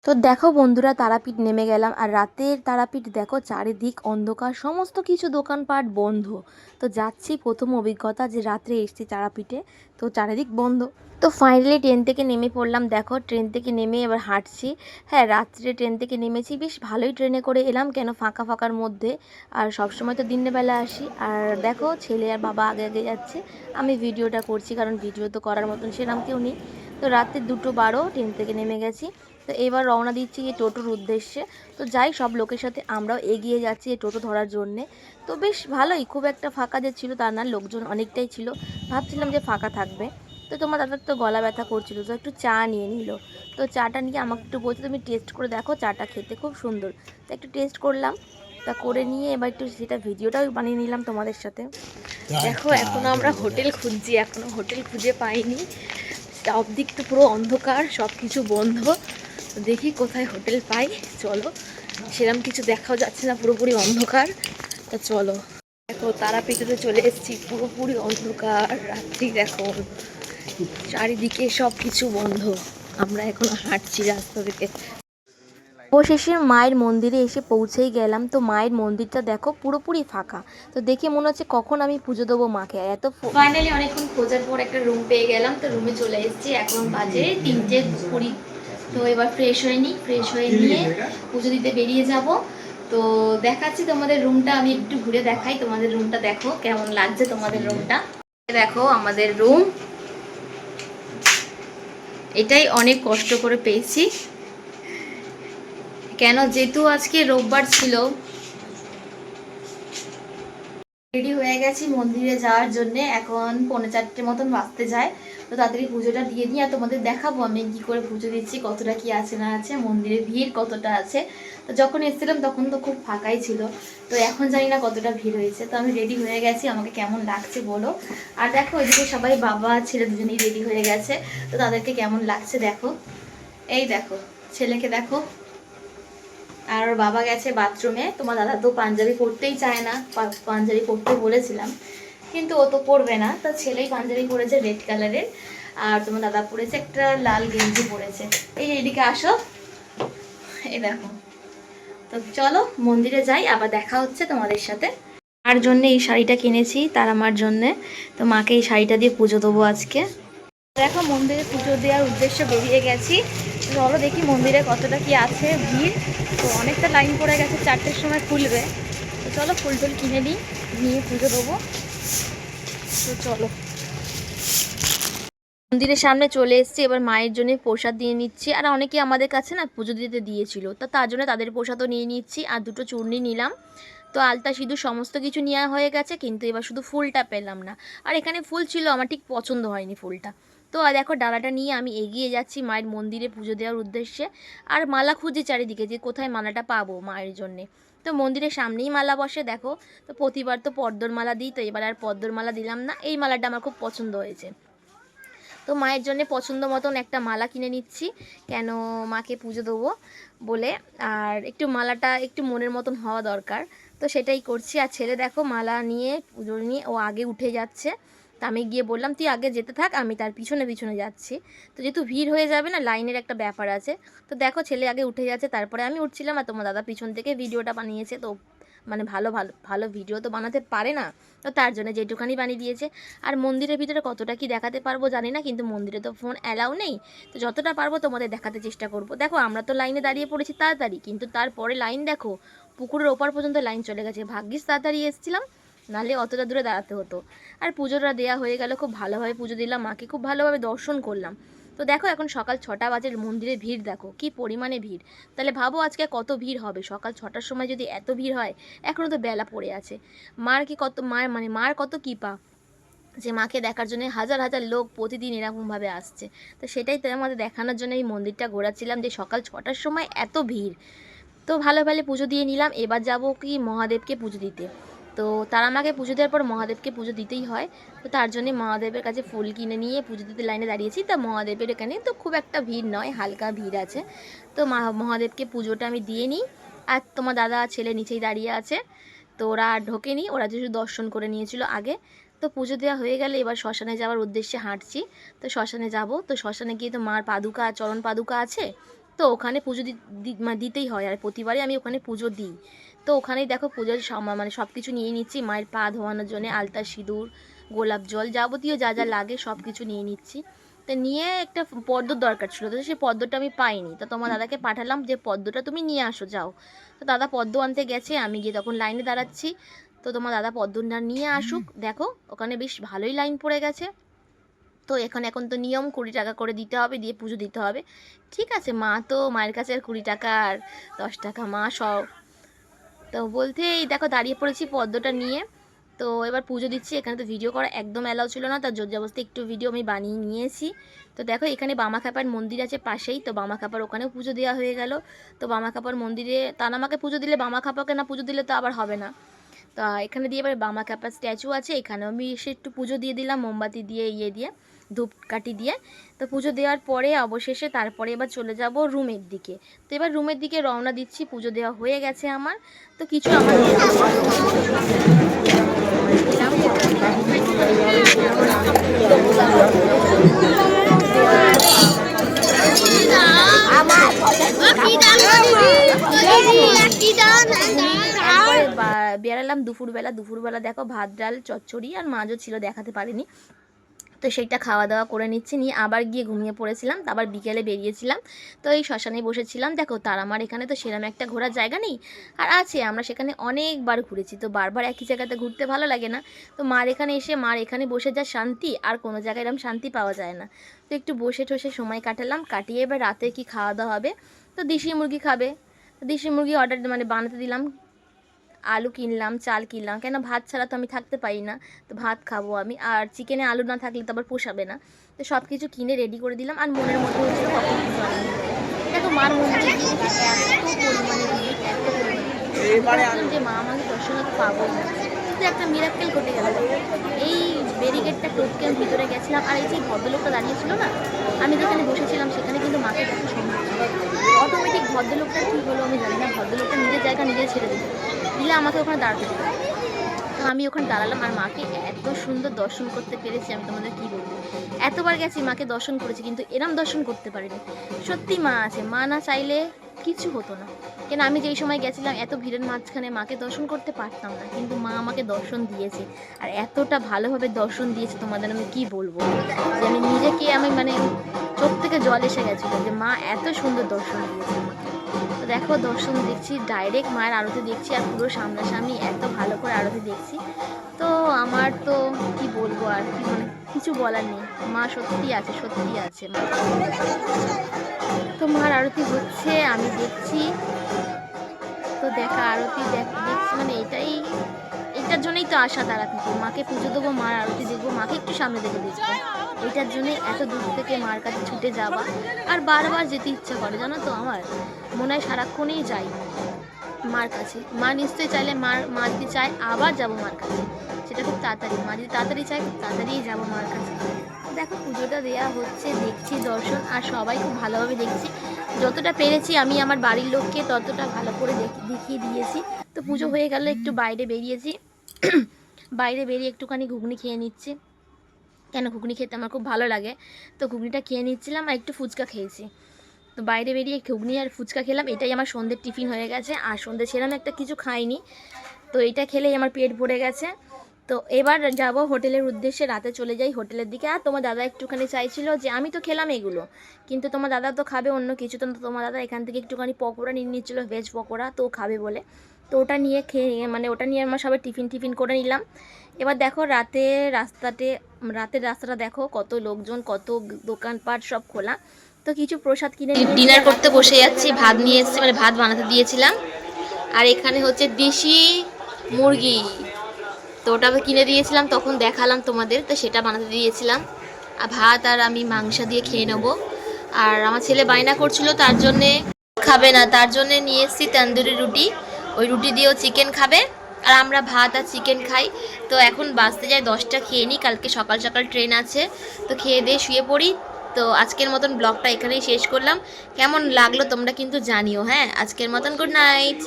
তো দেখো বন্ধুরা, তারাপীঠ নেমে গেলাম। আর রাতের তারাপীঠ দেখো, চারিদিক অন্ধকার, সমস্ত কিছু দোকানপাট বন্ধ। তো যাচ্ছি, প্রথম অভিজ্ঞতা যে রাত্রে এসছি তারাপীঠে, তো চারিদিক বন্ধ। তো ফাইনালি ট্রেন থেকে নেমে পড়লাম। দেখো ট্রেন থেকে নেমে এবার হাঁটছি। হ্যাঁ, রাত্রে ট্রেন থেকে নেমেছি, বেশ ভালোই ট্রেনে করে এলাম, কেন ফাঁকা ফাঁকার মধ্যে। আর সবসময় তো দিনের বেলা আসি। আর দেখো ছেলে আর বাবা আগে আগে যাচ্ছে, আমি ভিডিওটা করছি, কারণ ভিডিও তো করার মতন সেরকম কেউ নেই। তো রাত্রে 2:12 ট্রেন থেকে নেমে গেছি। তো এবার রওনা দিচ্ছি এই টোটোর উদ্দেশ্যে। তো যাই, সব লোকের সাথে আমরাও এগিয়ে যাচ্ছি এই টোটো ধরার জন্যে। তো বেশ ভালোই, খুব একটা ফাঁকা যে ছিল তা না, লোকজন অনেকটাই ছিল, ভাবছিলাম যে ফাঁকা থাকবে। তো তোমার দাদার তো গলা ব্যথা করছিল, তো একটু চা নিয়ে নিল। তো চাটা নিয়ে আমাকে একটু বলছে, তুমি টেস্ট করে দেখো, চাটা খেতে খুব সুন্দর। তো একটু টেস্ট করলাম, তা করে নিয়ে এবার একটু সেটা ভিডিওটাও বানিয়ে নিলাম তোমাদের সাথে। দেখো এখনও আমরা হোটেল খুঁজছি, এখনও হোটেল খুঁজে পাইনি। সব দিক তো পুরো অন্ধকার, সব কিছু বন্ধ। দেখি কোথায় হোটেল পাই। চলো, সেরকম কিছু দেখাও যাচ্ছে না, পুরোপুরি অন্ধকার। তা চলো, দেখো তারাপীঠে চলে এসেছি, পুরোপুরি অন্ধকার রাত্রি। দেখো চারিদিকে সব কিছু বন্ধ, আমরা এখন হাঁটছি রাস্তা থেকে। অবশেষে মায়ের মন্দিরে এসে পৌঁছেই গেলাম। তো মায়ের মন্দিরটা দেখো পুরোপুরি ফাঁকা। তো দেখে মনে হচ্ছে কখন আমি পুজো দেবো মাকে। এত ফাইনালি অনেকক্ষণ খোঁজার পর একটা রুম পেয়ে গেলাম। তো রুমে চলে এসেছি, এখন বাজে 3:20। তো এবার ফ্রেশ হয়ে নিই, ফ্রেশ হয়ে নিয়ে পুজো দিতে বেরিয়ে যাব। তো দেখাচ্ছি তোমাদের রুমটা, আমি একটু ঘুরে দেখাই। তোমাদের রুমটা দেখো কেমন লাগছে। তোমাদের রুমটা দেখো, আমাদের রুম এটাই অনেক কষ্ট করে পেয়েছি, কেন যেহেতু আজকে রোববার ছিল। রেডি হয়ে গেছি মন্দিরে যাওয়ার জন্য, এখন 3:45 মতন বাজতে যায়। তো তাড়াতাড়ি পুজোটা দিয়ে নিই, আর তোমাদের দেখাবো আমি কি করে পুজো দিচ্ছি, কতটা কি আছে না আছে, মন্দিরে ভিড় কতটা আছে। তো যখন এসেছিলাম তখন তো খুব ফাঁকাই ছিল, তো এখন জানি না কতটা ভিড় হয়েছে। তো আমি রেডি হয়ে গেছি, আমাকে কেমন লাগছে বলো। আর দেখো ওইদিকে সবাই, বাবা ছেলে দুজনেই রেডি হয়ে গেছে। তো তাদেরকে কেমন লাগছে দেখো, এই দেখো ছেলেকে দেখো, আর ওর বাবা গেছে বাথরুমে। তোমার দাদা তো পাঞ্জাবি পরতেই চায় না, পাঞ্জাবি পরতে বলেছিলাম কিন্তু ও তো পরবে না। তো ছেলেই পাঞ্জাবি পরেছে রেড কালারের, আর তোমার দাদা পরেছে একটা লাল গেঞ্জি পরেছে। এই এদিকে আসো, এই দেখো। তো চলো মন্দিরে যাই, আবার দেখা হচ্ছে তোমাদের সাথে। আর জন্য এই শাড়িটা কিনেছি, তার আমার জন্যে। তো মাকে এই শাড়িটা দিয়ে পুজো দেবো আজকে। দেখো মন্দিরে পুজো দেওয়ার উদ্দেশ্যে বেরিয়ে গেছি। চলো দেখি মন্দিরে কতটা কি আছে ভিড়। তো অনেকটা লাইন পড়ে গেছে, 4টের সময় খুলবে। তো চলো ফুল টুল কিনে নিই, নিয়ে পুজো দেবো। তো চলো, মন্দিরের সামনে চলে এসেছি, এবার মায়ের জন্য প্রসাদ দিয়ে নিচ্ছি। আর অনেকে আমাদের কাছে না পুজো দিতে দিয়েছিল, তা তার জন্য তাদের প্রসাদও নিয়ে নিচ্ছি। আর 2টো চূর্ণি নিলাম। তো আলতা সিঁদুর সমস্ত কিছু নেওয়া হয়ে গেছে, কিন্তু এবার শুধু ফুলটা পেলাম না। আর এখানে ফুল ছিল, আমার ঠিক পছন্দ হয়নি ফুলটা। তো আর দেখো ডালাটা নিয়ে আমি এগিয়ে যাচ্ছি মায়ের মন্দিরে পুজো দেওয়ার উদ্দেশ্যে। আর মালা খুঁজে চারিদিকে যে কোথায় মালাটা পাবো মায়ের জন্যে। তো মন্দিরের সামনেই মালা বসে দেখো। তো প্রতিবার তো পদ্মর মালা দিই, তো এবার আর পদ্মর মালা দিলাম না, এই মালাটা আমার খুব পছন্দ হয়েছে। তো মায়ের জন্য পছন্দ মতন একটা মালা কিনে নিচ্ছি, কেন মাকে পুজো দেবো বলে। আর একটু মালাটা একটু মনের মতন হওয়া দরকার, তো সেটাই করছি। আর ছেলে দেখো মালা নিয়ে পুজো নিয়ে ও আগে উঠে যাচ্ছে। তা আমি গিয়ে বললাম তুই আগে যেতে থাক, আমি তার পিছনে পিছনে যাচ্ছি। তো যেহেতু ভিড় হয়ে যাবে না, লাইনের একটা ব্যাপার আছে। তো দেখো ছেলে আগে উঠে যাচ্ছে, তারপরে আমি উঠছিলাম। আর তোমার দাদা পিছন থেকে ভিডিওটা বানিয়েছে, তো মানে ভালো ভালো ভালো ভিডিও তো বানাতে পারে না, তো তার জন্য যেটুখানি বানিয়ে দিয়েছে। আর মন্দিরের ভিতরে কতটা কি দেখাতে পারবো জানি না, কিন্তু মন্দিরে তো ফোন অ্যালাউ নেই। তো যতটা পারবো তোমাদের দেখাতে চেষ্টা করব। দেখো আমরা তো লাইনে দাঁড়িয়ে পড়েছি তাড়াতাড়ি, কিন্তু তারপরে লাইন দেখো পুকুরের ওপার পর্যন্ত লাইন চলে গেছে। ভাগ্যিস তাড়াতাড়ি এসেছিলাম, নাহলে অতটা দূরে দাঁড়াতে হতো। আর পুজোটা দেওয়া হয়ে গেল, খুব ভালোভাবে পুজো দিলাম, মাকে খুব ভালোভাবে দর্শন করলাম। তো দেখো এখন সকাল 6টা বাজে, মন্দিরে ভিড় দেখো কি পরিমাণে ভিড়। তাহলে ভাবো আজকে কত ভিড় হবে, সকাল 6টার সময় যদি এত ভিড় হয়। এখনও তো বেলা পড়ে আছে। মার কি কত, মার মানে মার কত কৃপা যে মাকে দেখার জন্য হাজার হাজার লোক প্রতিদিন এরকমভাবে আসছে। তো সেটাই তো আমাদের দেখানোর জন্য এই মন্দিরটা ঘোরাচ্ছিলাম, যে সকাল 6টার সময় এত ভিড়। তো ভালো ভালো পুজো দিয়ে নিলাম, এবার যাব কি মহাদেবকে পুজো দিতে। তো তারা আমাকে পুজো দেওয়ার পর মহাদেবকে পুজো দিতেই হয়। তো তার জন্যে মহাদেবের কাছে ফুল কিনে নিয়ে পুজো দিতে লাইনে দাঁড়িয়েছি। তা মহাদেবের এখানে তো খুব একটা ভিড় নয়, হালকা ভিড় আছে। তো মহাদেবকে পুজোটা আমি দিয়ে নিই। আর তোমার দাদা ছেলে নিচেই দাঁড়িয়ে আছে। তো ওরা আর ঢোকেনি, ওরা শুধু দর্শন করে নিয়েছিল আগে। তো তো পুজো দেওয়া হয়ে গেলে এবার শ্মশানে যাওয়ার উদ্দেশ্যে হাঁটছি। তো শ্মশানে যাব, তো শ্মশানে গিয়ে তো মার পাদুকা চরণ পাদুকা আছে, তো ওখানে পুজো দিতেই হয়, আর প্রতিবারই আমি ওখানে পুজো দিই। তো ওখানেই দেখো পুজোর মানে সব কিছু নিয়ে নিচ্ছি, মায়ের পা ধোয়ানোর জন্য আলতা সিঁদুর গোলাপ জল যাবতীয় যা যা লাগে সব কিছু নিয়ে নিচ্ছি। তো নিয়ে একটা পদ্মর দরকার ছিল, তো সেই পদ্মটা আমি পাইনি, তো তোমার দাদাকে পাঠালাম যে পদ্মটা তুমি নিয়ে আসো যাও। তো দাদা পদ্ম আনতে গেছে, আমি গিয়ে তখন লাইনে দাঁড়াচ্ছি। তো তোমার দাদা পদ্মটা নিয়ে আসুক, দেখো ওখানে বেশ ভালোই লাইন পড়ে গেছে। তো এখন তো নিয়ম 20 টাকা করে দিতে হবে, দিয়ে পুজো দিতে হবে। ঠিক আছে, মা তো মায়ের কাছে আর 20 টাকা আর 10 টাকা মা সব। তো বলতে এই দেখো দাঁড়িয়ে পড়েছি পদ্মটা নিয়ে। তো এবার পুজো দিচ্ছি, এখানে তো ভিডিও করা একদম অ্যালাউ ছিল না, তার জোর জবরদস্তি একটু ভিডিও আমি বানিয়ে নিয়েছি। তো দেখো এখানে বামাখ্যাপার মন্দির আছে পাশেই, তো বামাখ্যাপার ওখানেও পুজো দেওয়া হয়ে গেল। তো বামাখ্যাপার মন্দিরে তানামাকে পুজো দিলে বামাখ্যাপাকে না পুজো দিলে তো আবার হবে না। তো এখানে দিয়ে এবার বামাখ্যাপার স্ট্যাচু আছে, এখানেও আমি এসে একটু পুজো দিয়ে দিলাম মোমবাতি দিয়ে দিয়ে ধূপকাঠি দিয়ে। তো পুজো দেওয়ার পরে অবশেষে তারপরে এবার চলে যাব রুমের দিকে। তো এবার রুমের দিকে রওনা দিচ্ছি, পুজো দেওয়া হয়ে গেছে আমার। তো কিছু আমার বেড়ালাম দুপুরবেলা দেখো ভাত ডাল চচ্চড়ি আর মাছও ছিল, দেখাতে পারিনি। তো সেইটা খাওয়া দাওয়া করে নিচ্ছি, নিয়ে আবার গিয়ে ঘুমিয়ে পড়েছিলাম। আবার বিকেলে বেরিয়েছিলাম, তো এই শ্মশানে বসেছিলাম। দেখো তার আমার এখানে তো সেরকম একটা ঘোরার জায়গা নেই, আর আছে আমরা সেখানে অনেকবার ঘুরেছি, তো বারবার একই জায়গাতে ঘুরতে ভালো লাগে না। তো মার এখানে এসে মার এখানে বসে যা শান্তি, আর কোনো জায়গায় এরকম শান্তি পাওয়া যায় না। তো একটু বসে ঠসে সময় কাটালাম, কাটিয়ে এবার রাতে কি খাওয়া দাওয়া হবে। তো দেশি মুরগি খাবে, তো দেশি মুরগি অর্ডার মানে বানাতে দিলাম। আলু কিনলাম, চাল কিনলাম, কেন ভাত ছাড়া তো আমি থাকতে পারি না, তো ভাত খাবো আমি, আর চিকেনে আলু না থাকলে তো আবার পোষাবে না। তো সব কিছু কিনে রেডি করে দিলাম, আর মনের মধ্যে হচ্ছিল কখন কিছু আনন্দ। দেখো মার মন্দিরে গিয়ে এত পরিমাণে যে মা আমাকে দর্শনে পাবো না, কিন্তু একটা মিরাক্কেল ঘটে গেল। এই ব্যারিকেডটা টোপকে ভিতরে গেছিলাম, আর এই যে ভদ্রলোকটা দাঁড়িয়েছিল না, আমি যেখানে বসেছিলাম সেখানে কিন্তু মাকে দেখা সম্ভব ছিল। অটোমেটিক ভদ্রলোকটা কী হলো আমি জানি না, ভদ্রলোকটা নিজের জায়গা নিজে ছেড়ে দিলে আমাকে ওখানে দাঁড়াতে দিল। তো আমি ওখানে দাঁড়ালাম, আর মাকে এত সুন্দর দর্শন করতে পেরেছি আমি তোমাদের কী বলবো। এতবার গেছি মাকে দর্শন করেছি, কিন্তু এরম দর্শন করতে পারিনি। সত্যি মা আছে, মা না চাইলে কিছু হতো না। কেন আমি যেই সময় গেছিলাম এত ভিড়ের মাঝখানে মাকে দর্শন করতে পারতাম না, কিন্তু মা আমাকে দর্শন দিয়েছে, আর এতটা ভালোভাবে দর্শন দিয়েছে তোমাদের আমি কি বলবো, যে আমি নিজেকে মানে চোখ থেকে জল এসে গেছিলো যে মা এত সুন্দর দর্শন দিয়েছে আমাকে। তো দেখো দর্শন দেখছি, ডাইরেক্ট মায়ের আরতি দেখছি, আর পুরো সামনাসামনি এত ভালো করে আরতি দেখছি। তো আমার তো কি বলবো, আর কি মানে কিছু বলার নেই, মা সত্যি আছে সত্যি আছে মা। তো মার আরতি হচ্ছে আমি দেখছি, তো দেখা আরতি দেখছি মানে এটার জন্যই তো আশা তারা থেকে, মাকে পুজো দেবো, মার আরতি দেখবো, মাকে একটু সামনে থেকে দেখবো, এটার জন্যই এত দূর থেকে মার কাছে ছুটে যাওয়া, আর বারবার যেতে ইচ্ছা করে জানো তো, আমার মনে হয় সারাক্ষণেই যাই মার কাছে। মা নিশ্চয়ই চাইলে মা যদি চায় আবার যাবো মার কাছে, সেটা খুব তাড়াতাড়ি, মা যদি তাড়াতাড়ি চায় খুব তাড়াতাড়িই যাবো মার কাছে। দেখো পুজোটা দেওয়া হচ্ছে, দেখছি দর্শন, আর সবাই খুব ভালোভাবে দেখছি, যতটা পেরেছি আমি আমার বাড়ির লোককে ততটা ভালো করে দেখিয়ে দিয়েছি। তো পুজো হয়ে গেল, একটু বাইরে বেরিয়েছি, বাইরে বেরিয়ে একটুখানি ঘুগনি খেয়ে নিচ্ছি, কেন ঘুগনি খেতে আমার খুব ভালো লাগে। তো ঘুগনিটা খেয়ে নিচ্ছিলাম, আর একটু ফুচকা খেয়েছি। তো বাইরে বেরিয়ে ঘুগনি আর ফুচকা খেলাম, এটাই আমার সন্ধ্যের টিফিন হয়ে গেছে, আর সন্ধ্যে সেরকম একটা কিছু খাইনি, তো এটা খেলেই আমার পেট ভরে গেছে। তো এবার যাব হোটেলের উদ্দেশ্যে, রাতে চলে যাই হোটেলের দিকে। আর তোমার দাদা একটুখানি চাইছিল যে আমি তো খেলাম এগুলো, কিন্তু তোমার দাদা তো খাবে অন্য কিছু, তো তোমার দাদা এখান থেকে একটুখানি পকোড়া নিয়ে নিচ্ছিলো, ভেজ পকোড়া, তো খাবে বলে, তো ওটা নিয়ে ওটা নিয়ে আমরা সবাই টিফিন করে নিলাম। এবার দেখো রাতের রাস্তাটা দেখো, কত লোকজন, কত দোকানপাট সব খোলা। তো কিছু প্রসাদ কিনে ডিনার করতে বসে যাচ্ছি, ভাত নিয়ে এসেছি, মানে ভাত বানাতে দিয়েছিলাম, আর এখানে হচ্ছে দেশি মুরগি, তো ওটা কিনে দিয়েছিলাম তখন দেখালাম তোমাদের, তো সেটা বানাতে দিয়েছিলাম, আর ভাত আর আমি মাংস দিয়ে খেয়ে নেবো। আর আমার ছেলে বায়না করছিল তার জন্যে খাবে না, তার জন্যে নিয়ে এসেছি তন্দুরি রুটি, ওই রুটি দিয়েও চিকেন খাবে, আর আমরা ভাত আর চিকেন খাই। তো এখন বাসতে যাই 10টা, খেয়ে নিই, কালকে সকাল সকাল ট্রেন আছে, তো খেয়ে দিয়ে শুয়ে পড়ি। তো আজকের মতন ব্লগটা এখানেই শেষ করলাম, কেমন লাগলো তোমরা কিন্তু জানিও। হ্যাঁ, আজকের মতন গুড নাইট।